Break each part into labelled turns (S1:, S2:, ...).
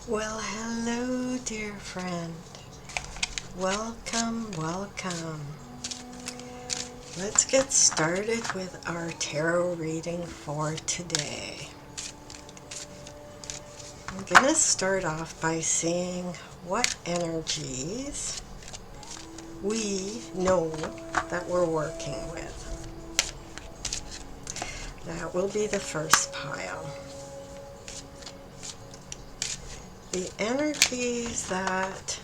S1: Well, hello, dear friend. Welcome, welcome. Let's get started with our tarot reading for today. I'm going to start off by seeing what energies we know that we're working with. That will be the first pile. The energies that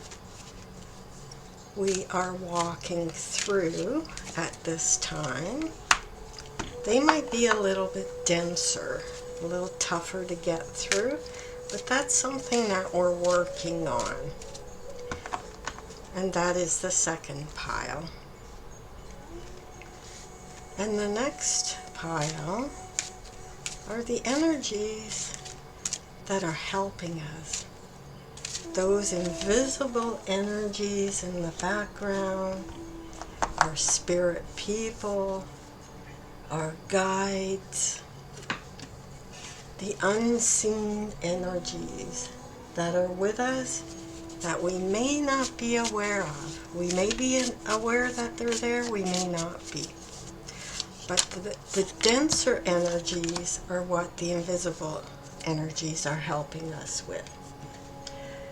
S1: we are walking through at this time, they might be a little bit denser, a little tougher to get through, but that's something that we're working on. And that is the second pile. And the next pile are the energies that are helping us. Those invisible energies in the background, our spirit people, our guides, the unseen energies that are with us that we may not be aware of. We may be aware that they're there, we may not be. But the denser energies are what the invisible energies are helping us with.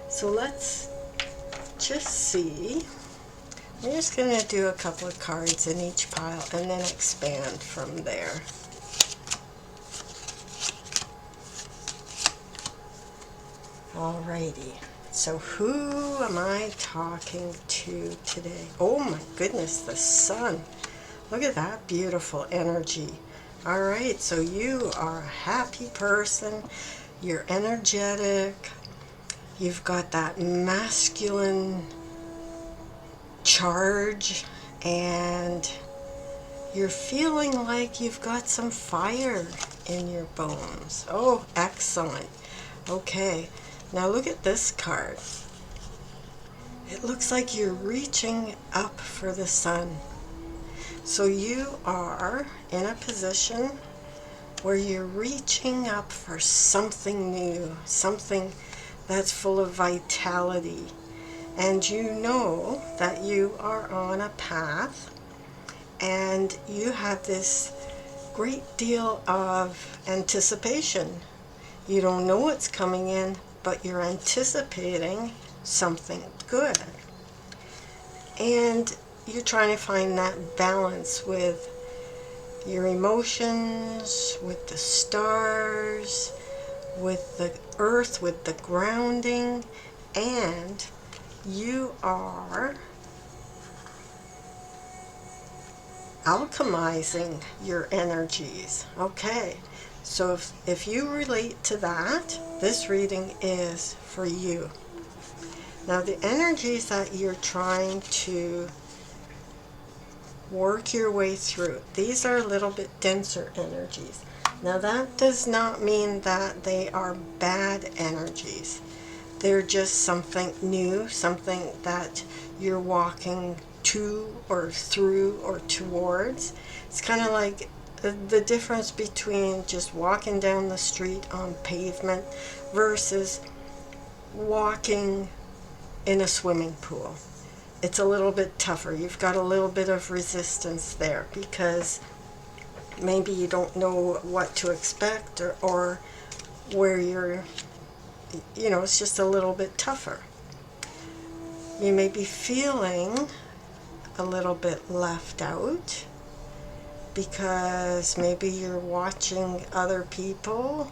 S1: So let's just see. I'm just going to do a couple of cards in each pile and then expand from there. Alrighty. So who am I talking to today? Oh my goodness, the sun. Look at that beautiful energy. Alright, so you are a happy person. You're energetic. You've got that masculine charge, and you're feeling like you've got some fire in your bones. Oh, excellent. Okay, now look at this card. It looks like you're reaching up for the sun. So you are in a position where you're reaching up for something new, something that's full of vitality. And you know that you are on a path and you have this great deal of anticipation. You don't know what's coming in, but you're anticipating something good. And you're trying to find that balance with your emotions, with the stars, with the earth, with the grounding, and you are alchemizing your energies. Okay, so if you relate to that, this reading is for you. Now the energies that you're trying to work your way through, these are a little bit denser energies. Now that does not mean that they are bad energies. They're just something new, something that you're walking to or through or towards. It's kind of like the difference between just walking down the street on pavement versus walking in a swimming pool. It's a little bit tougher. You've got a little bit of resistance there because maybe you don't know what to expect or where you're, it's just a little bit tougher. You may be feeling a little bit left out because maybe you're watching other people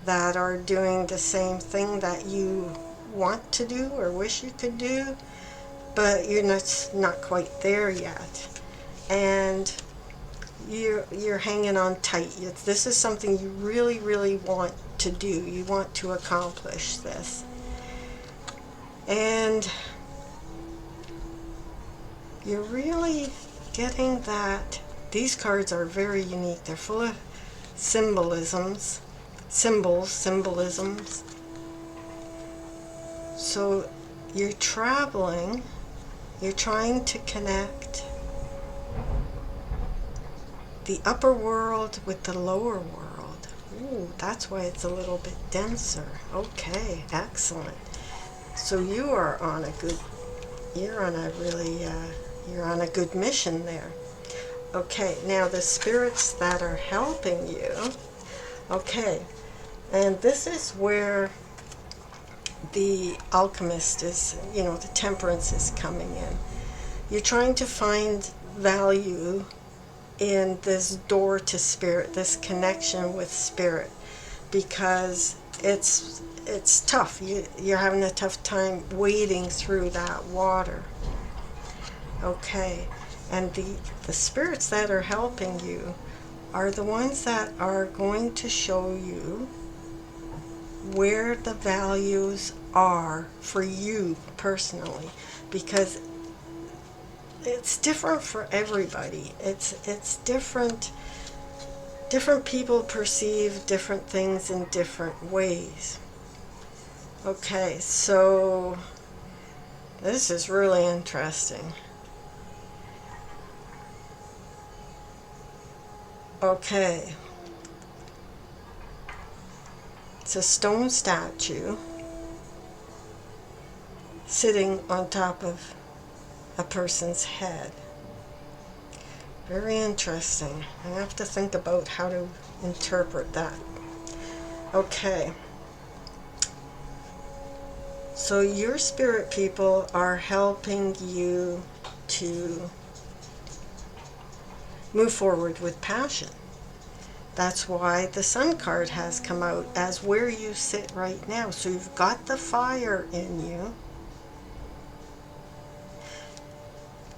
S1: that are doing the same thing that you want to do or wish you could do, but you're not quite there yet. And you're hanging on tight. This is something you really, really want to do. You want to accomplish this. And you're really getting that. These cards are very unique. They're full of symbolisms. So you're traveling. You're trying to connect the upper world with the lower world. Ooh, that's why it's a little bit denser. Okay, excellent. So you are on a good, you're on a really, you're on a good mission there. Okay, now the spirits that are helping you, okay, and this is where the alchemist is, you know, the temperance is coming in. You're trying to find value in this door to spirit, this connection with spirit, because it's tough. You're having a tough time wading through that water. Okay, and the spirits that are helping you are the ones that are going to show you where the values are for you personally, because it's different for everybody. It's different. Different people perceive different things in different ways. Okay, so this is really interesting. Okay, it's a stone statue sitting on top of a person's head. Very interesting. I have to think about how to interpret that. Okay. So your spirit people are helping you to move forward with passion. That's why the Sun card has come out as where you sit right now. So you've got the fire in you.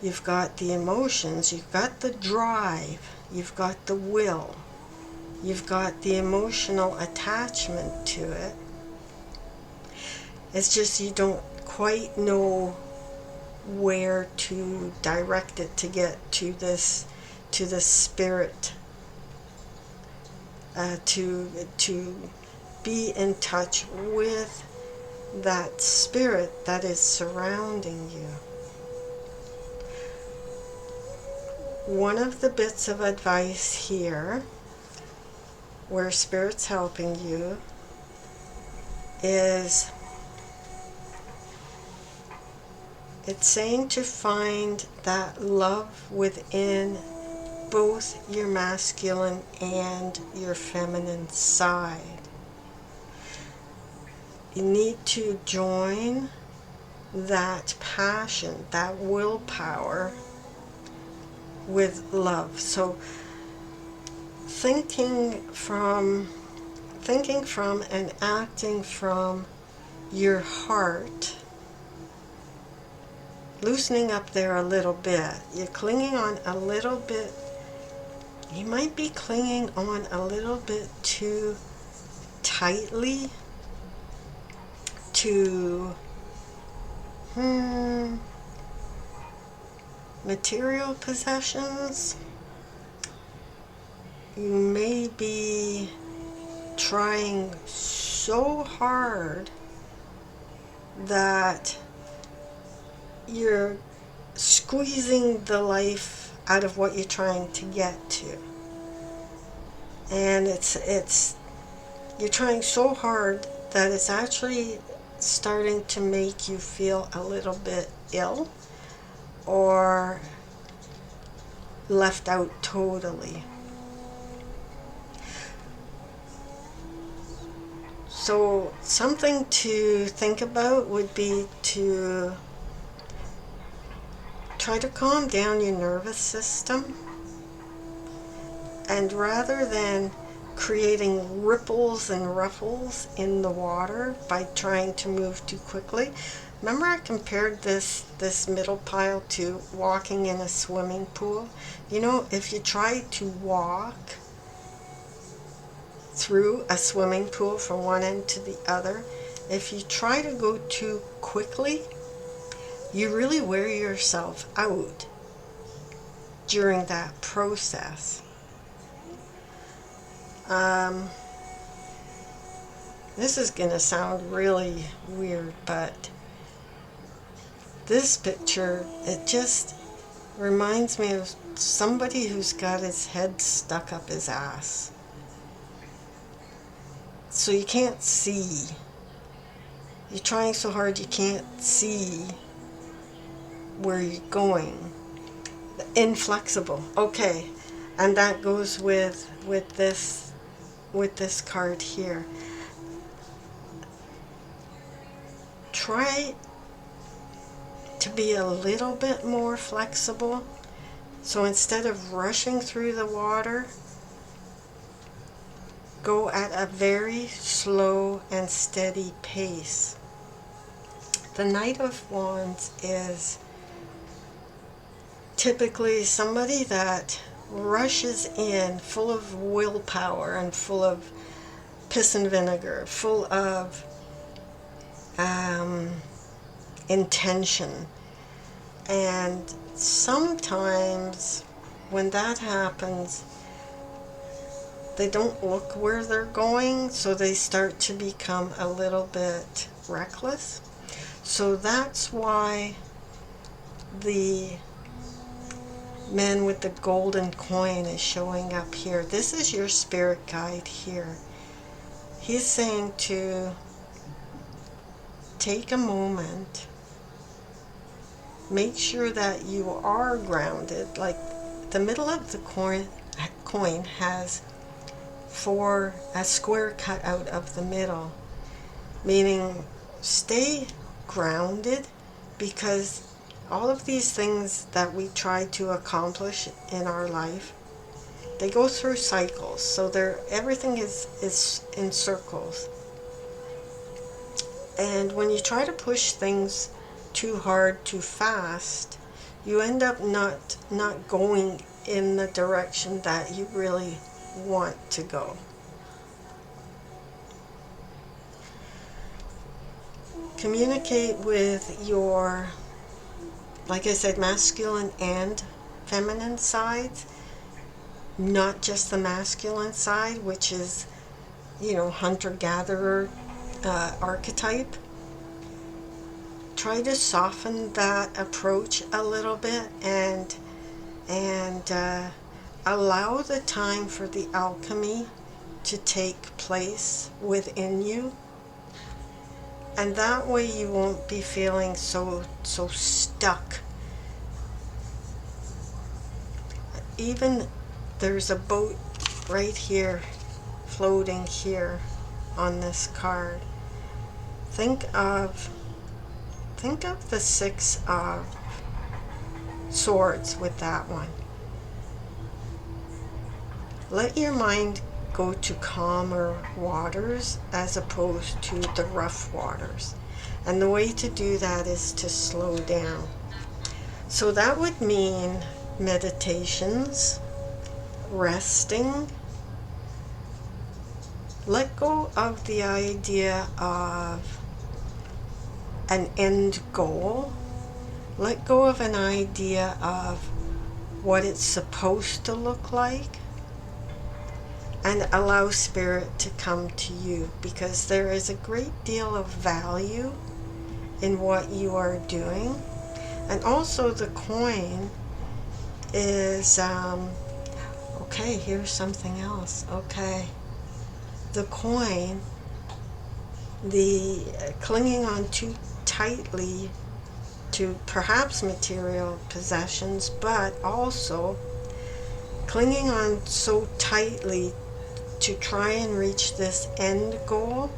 S1: You've got the emotions, you've got the drive, you've got the will, you've got the emotional attachment to it. It's just you don't quite know where to direct it to get to this, to the spirit, to be in touch with that spirit that is surrounding you. One of the bits of advice here, where Spirit's helping you, is it's saying to find that love within both your masculine and your feminine side. You need to join that passion, that willpower, with love. So thinking from and acting from your heart, loosening up there a little bit. You're clinging on a little bit, you might be clinging on a little bit too tightly to material possessions. You may be trying so hard that you're squeezing the life out of what you're trying to get to. And it's you're trying so hard that it's actually starting to make you feel a little bit ill or left out totally. So something to think about would be to try to calm down your nervous system, and rather than creating ripples and ruffles in the water by trying to move too quickly. Remember I compared this middle pile to walking in a swimming pool? You know, if you try to walk through a swimming pool from one end to the other, if you try to go too quickly, you really wear yourself out during that process. This is going to sound really weird, but this picture, it just reminds me of somebody who's got his head stuck up his ass. So you can't see. You're trying so hard you can't see where you're going. Inflexible. Okay. And that goes with this card here. Try to be a little bit more flexible. So instead of rushing through the water, go at a very slow and steady pace. The Knight of Wands is typically somebody that rushes in full of willpower and full of piss and vinegar, full of intention. And sometimes when that happens, they don't look where they're going, so they start to become a little bit reckless. So that's why the man with the golden coin is showing up here. This is your spirit guide here. He's saying to take a moment, make sure that you are grounded. Like the middle of the coin has a square cut out of the middle, meaning stay grounded, because all of these things that we try to accomplish in our life, they go through cycles. So everything is in circles. And when you try to push things too hard, too fast, you end up not going in the direction that you really want to go. Communicate with your, like I said, masculine and feminine sides, not just the masculine side, which is, hunter-gatherer archetype. Try to soften that approach a little bit and allow the time for the alchemy to take place within you. And that way you won't be feeling so stuck. Even there's a boat right here, floating here on this card. Think of the Six of Swords with that one. Let your mind go to calmer waters as opposed to the rough waters. And the way to do that is to slow down. So that would mean meditations, resting. Let go of the idea of an end goal. Let go of an idea of what it's supposed to look like, and allow spirit to come to you, because there is a great deal of value in what you are doing. And also the coin is okay, here's something else. Okay, the coin, the clinging on too tightly to perhaps material possessions, but also clinging on so tightly to try and reach this end goal,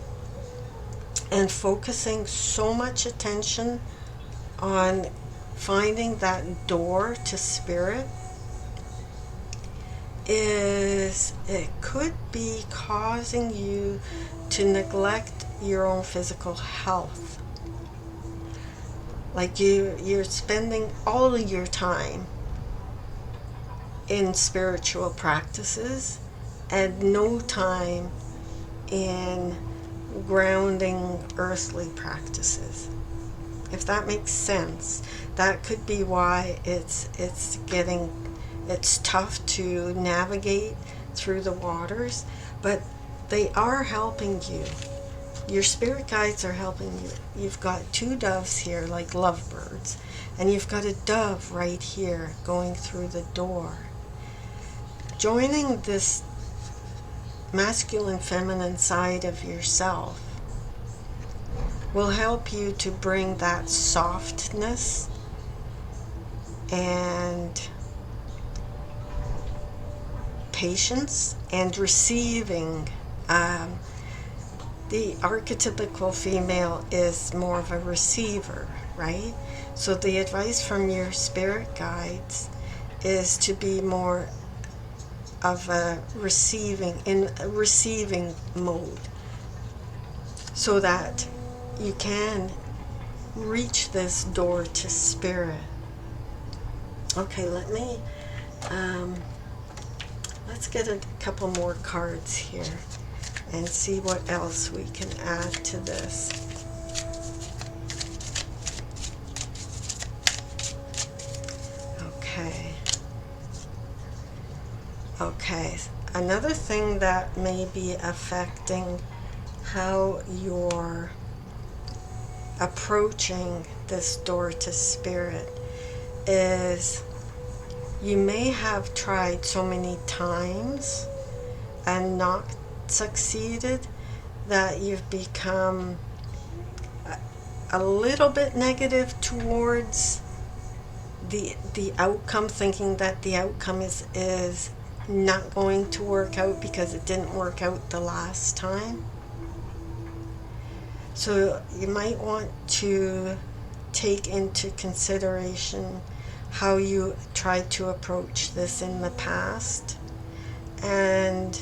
S1: and focusing so much attention on finding that door to spirit, it could be causing you to neglect your own physical health. Like you're spending all of your time in spiritual practices and no time in grounding earthly practices. If that makes sense, that could be why it's tough to navigate through the waters, but they are helping you. Your spirit guides are helping you. You've got two doves here like lovebirds, and you've got a dove right here going through the door. Joining this masculine feminine side of yourself will help you to bring that softness and patience and receiving. The archetypical female is more of a receiver, right? So the advice from your spirit guides is to be more of a in a receiving mode, so that you can reach this door to spirit. Okay, let's get a couple more cards here and see what else we can add to this. Okay, another thing that may be affecting how you're approaching this door to spirit is you may have tried so many times and not succeeded that you've become a little bit negative towards the outcome, thinking that the outcome is not going to work out because it didn't work out the last time. So you might want to take into consideration how you tried to approach this in the past, and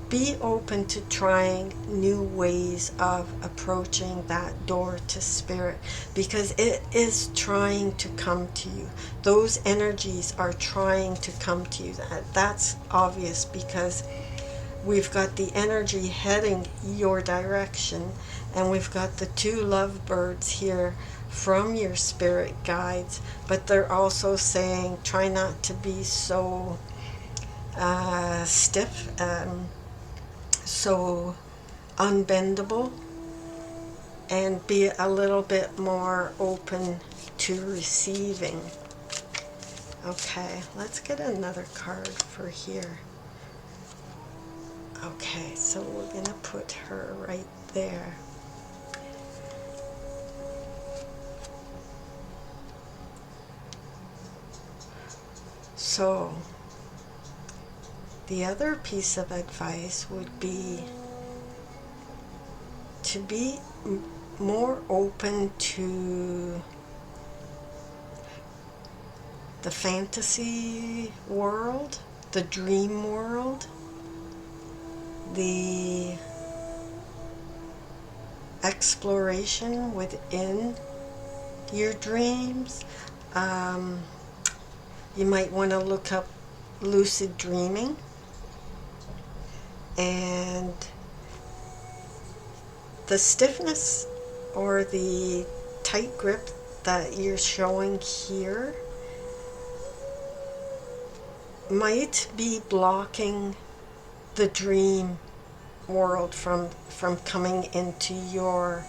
S1: be open to trying new ways of approaching that door to spirit, because it is trying to come to you. Those energies are trying to come to you. That's obvious, because we've got the energy heading your direction, and we've got the two lovebirds here from your spirit guides, but they're also saying try not to be so stiff, so unbendable, and be a little bit more open to receiving. Okay, let's get another card for here. Okay, so we're going to put her right there. So, the other piece of advice would be to be more open to the fantasy world, the dream world, the exploration within your dreams. You might want to look up lucid dreaming, and the stiffness or the tight grip that you're showing here might be blocking the dream world from coming into your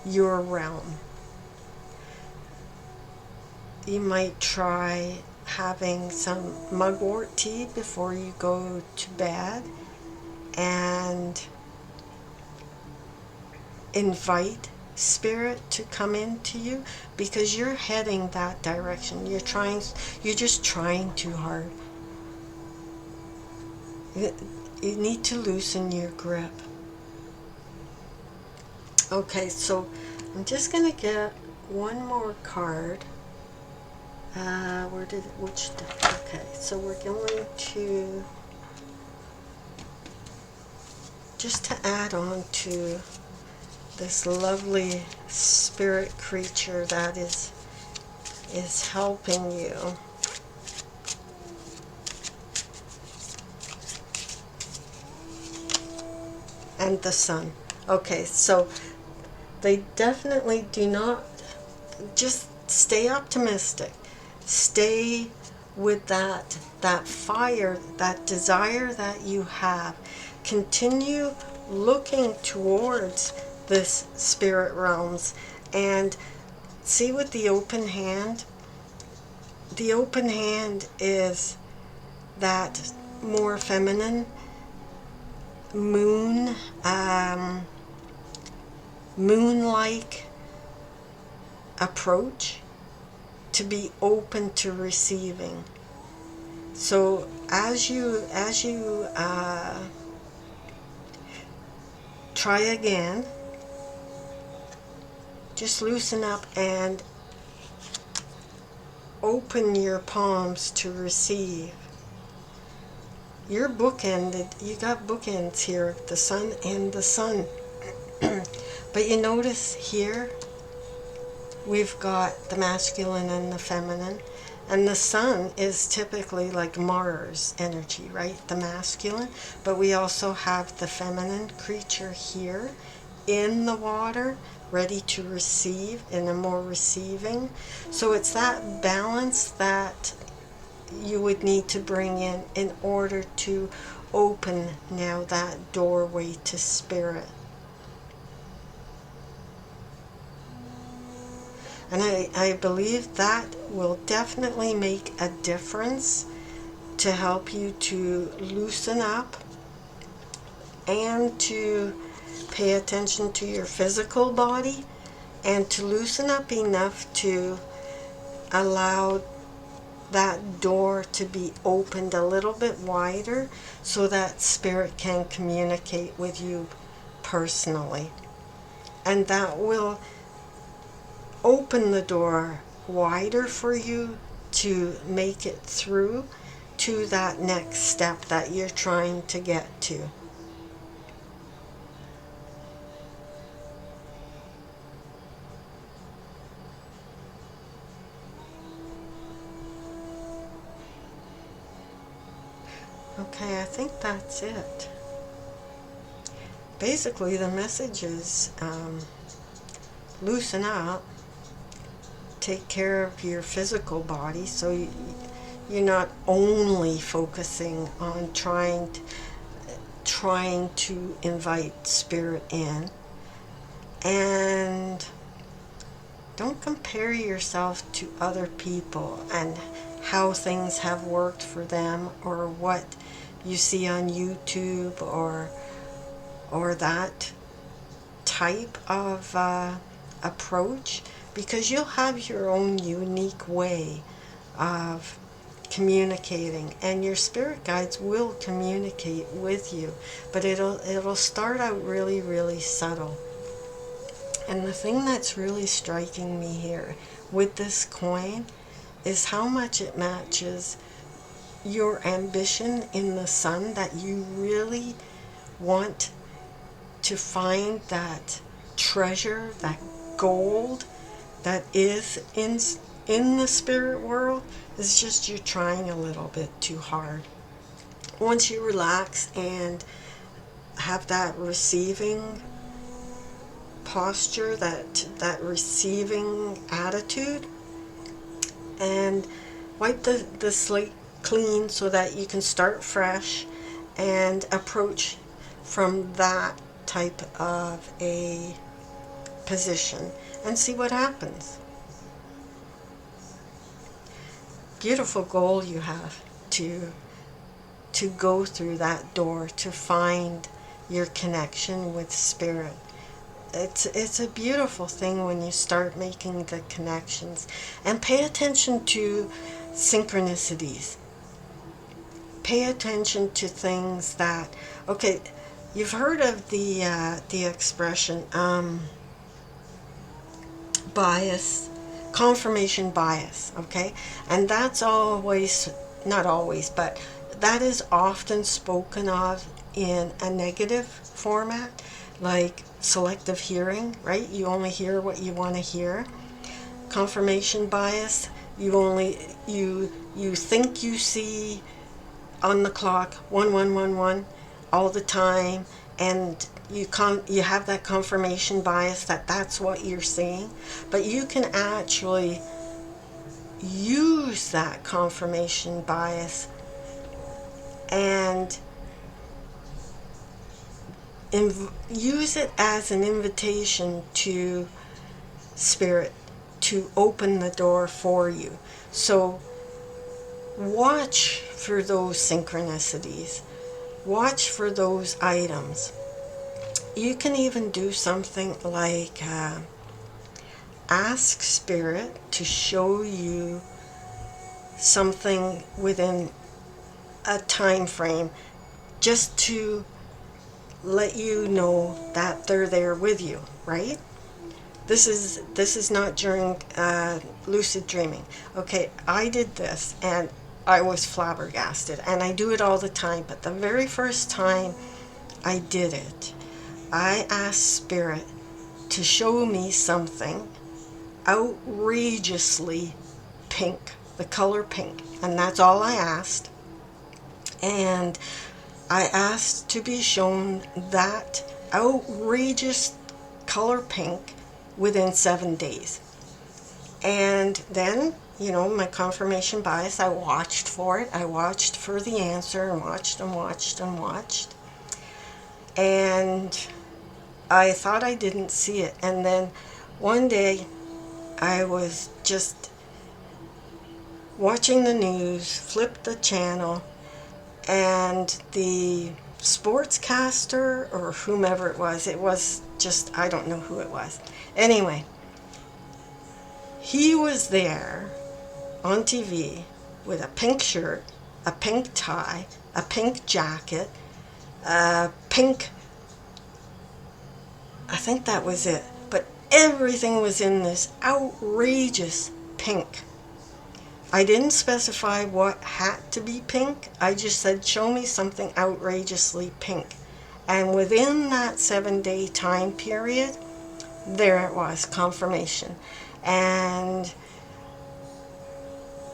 S1: realm. You might try having some mugwort tea before you go to bed, and invite spirit to come into you, because you're heading that direction. You're just trying too hard. You need to loosen your grip. Okay, so I'm just going to get one more card. Okay, so we're going to, just to add on to this lovely spirit creature that is helping you. And the sun. Okay, so they definitely do not, just stay optimistic. Stay with that fire, that desire that you have. Continue looking towards this spirit realms, and see with the open hand. The open hand is that more feminine moon, moon-like approach, to be open to receiving. So as you try again, just loosen up and open your palms to receive. You're bookended. You got bookends here, the sun and the sun. But you notice here, we've got the masculine and the feminine. And the sun is typically like Mars energy, right? The masculine. But we also have the feminine creature here in the water, ready to receive, in a more receiving. So it's that balance that you would need to bring in order to open now that doorway to spirit. And I believe that will definitely make a difference to help you to loosen up and to pay attention to your physical body, and to loosen up enough to allow that door to be opened a little bit wider so that spirit can communicate with you personally. And that will open the door wider for you to make it through to that next step that you're trying to get to. Okay, I think that's it. Basically, the message is loosen up, take care of your physical body, so you're not only focusing on trying to invite spirit in, and don't compare yourself to other people and how things have worked for them, or what you see on YouTube, or that type of approach, because you'll have your own unique way of communicating, and your spirit guides will communicate with you, but it'll start out really, really subtle. And the thing that's really striking me here with this coin is how much it matches your ambition in the sun, that you really want to find that treasure, that gold that is in the spirit world. It's just you're trying a little bit too hard. Once you relax and have that receiving posture, that receiving attitude, and wipe the slate clean so that you can start fresh and approach from that type of a position and see what happens. Beautiful goal you have to go through that door, to find your connection with spirit. It's a beautiful thing when you start making the connections, and pay attention to synchronicities. Pay attention to things that, okay, you've heard of the expression bias, confirmation bias, okay? And that's always, not always, but that is often spoken of in a negative format, like selective hearing, right? You only hear what you want to hear. Confirmation bias, you think you see on the clock 1111 all the time, and you have that confirmation bias that that's what you're seeing, but you can actually use that confirmation bias and use it as an invitation to spirit to open the door for you. So watch for those synchronicities. watch for those items. You can even do something like ask Spirit to show you something within a time frame, just to let you know that they're there with you, right? This is not during lucid dreaming. Okay, I did this and I was flabbergasted, and I do it all the time, but the very first time I did it, I asked Spirit to show me something outrageously pink, the color pink, and that's all I asked. And I asked to be shown that outrageous color pink within 7 days. And then, my confirmation bias, I watched for it. I watched for the answer and watched and watched and watched. And I thought I didn't see it. And then one day I was just watching the news, flipped the channel, and the sportscaster or whomever it was just, I don't know who it was. Anyway, he was there on TV with a pink shirt, a pink tie, a pink jacket, a pink, I think that was it. But everything was in this outrageous pink. I didn't specify what had to be pink. I just said, show me something outrageously pink. And within that 7-day time period, there it was, confirmation. And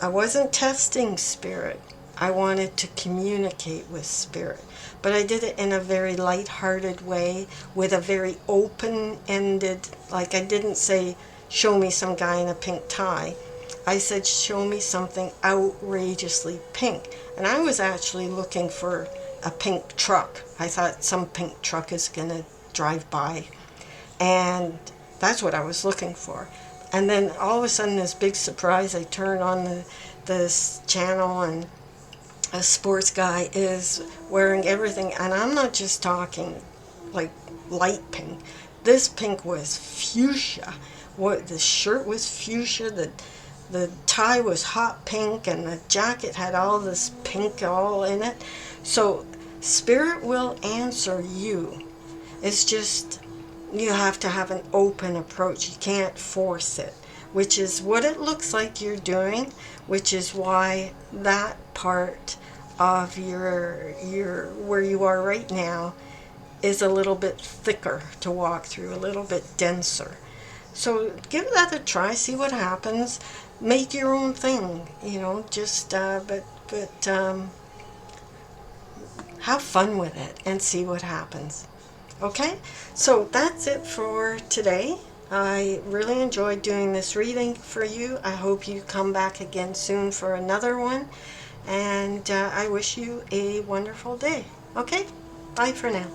S1: I wasn't testing Spirit. I wanted to communicate with Spirit. But I did it in a very light-hearted way, with a very open-ended, like I didn't say, show me some guy in a pink tie. I said, show me something outrageously pink. And I was actually looking for a pink truck. I thought some pink truck is going to drive by. And that's what I was looking for. And then all of a sudden, this big surprise, I turn on this channel, and a sports guy is wearing everything. And I'm not just talking like light pink. This pink was fuchsia. The shirt was fuchsia, the tie was hot pink, and the jacket had all this pink all in it. So Spirit will answer you. It's just, you have to have an open approach. You can't force it, which is what it looks like you're doing, which is why that part of your where you are right now is a little bit thicker to walk through, a little bit denser. So give that a try, see what happens. Make your own thing, just but have fun with it and see what happens. Okay, so that's it for today. I really enjoyed doing this reading for you. I hope you come back again soon for another one, and I wish you a wonderful day. Okay, bye for now.